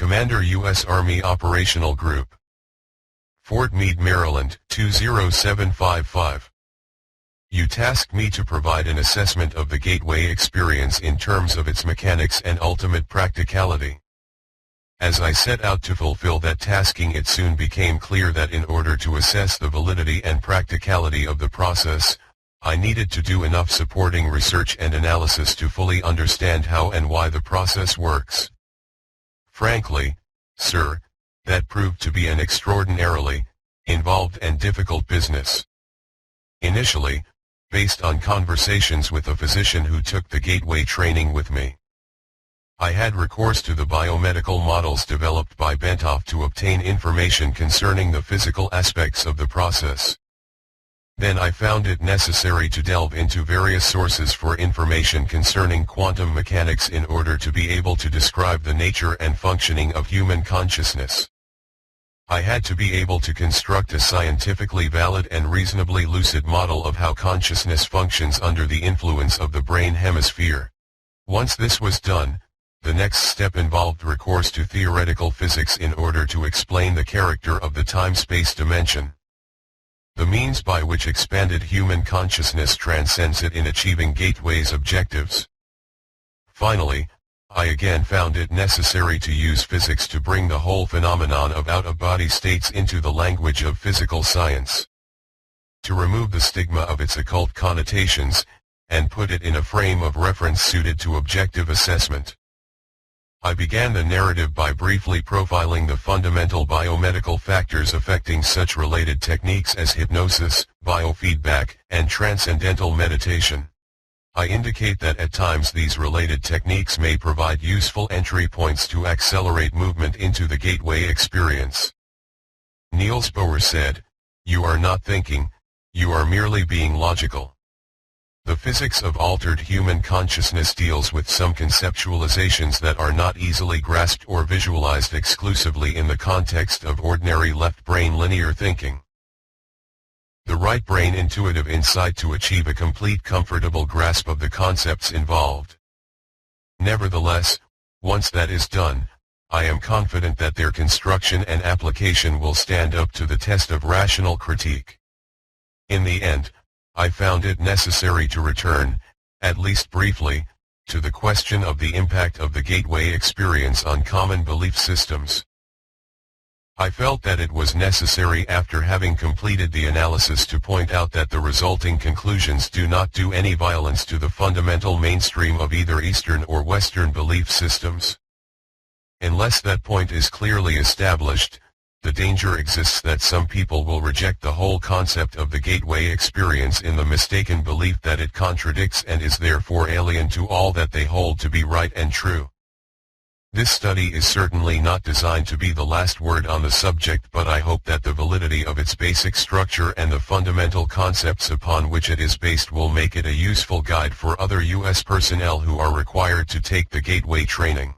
Commander U.S. Army Operational Group, Fort Meade, Maryland, 20755. You tasked me to provide an assessment of the Gateway experience in terms of its mechanics and ultimate practicality. As I set out to fulfill that tasking, it soon became clear that in order to assess the validity and practicality of the process, I needed to do enough supporting research and analysis to fully understand how and why the process works. Frankly, sir, that proved to be an extraordinarily involved and difficult business. Initially, based on conversations with a physician who took the Gateway training with me, I had recourse to the biomedical models developed by Benthoff to obtain information concerning the physical aspects of the process. Then I found it necessary to delve into various sources for information concerning quantum mechanics in order to be able to describe the nature and functioning of human consciousness. I had to be able to construct a scientifically valid and reasonably lucid model of how consciousness functions under the influence of the brain hemisphere. Once this was done, the next step involved recourse to theoretical physics in order to explain the character of the time-space dimension, the means by which expanded human consciousness transcends it in achieving Gateway's objectives. Finally, I again found it necessary to use physics to bring the whole phenomenon of out-of-body states into the language of physical science, to remove the stigma of its occult connotations, and put it in a frame of reference suited to objective assessment. I began the narrative by briefly profiling the fundamental biomedical factors affecting such related techniques as hypnosis, biofeedback, and transcendental meditation. I indicate that at times these related techniques may provide useful entry points to accelerate movement into the Gateway experience. Niels Bohr said, "You are not thinking, you are merely being logical." The physics of altered human consciousness deals with some conceptualizations that are not easily grasped or visualized exclusively in the context of ordinary left-brain linear thinking. The right-brain intuitive insight to achieve a complete comfortable grasp of the concepts involved. Nevertheless, once that is done, I am confident that their construction and application will stand up to the test of rational critique. In the end, I found it necessary to return, at least briefly, to the question of the impact of the Gateway experience on common belief systems. I felt that it was necessary after having completed the analysis to point out that the resulting conclusions do not do any violence to the fundamental mainstream of either Eastern or Western belief systems. Unless that point is clearly established, the danger exists that some people will reject the whole concept of the Gateway experience in the mistaken belief that it contradicts and is therefore alien to all that they hold to be right and true. This study is certainly not designed to be the last word on the subject, but I hope that the validity of its basic structure and the fundamental concepts upon which it is based will make it a useful guide for other U.S. personnel who are required to take the Gateway training.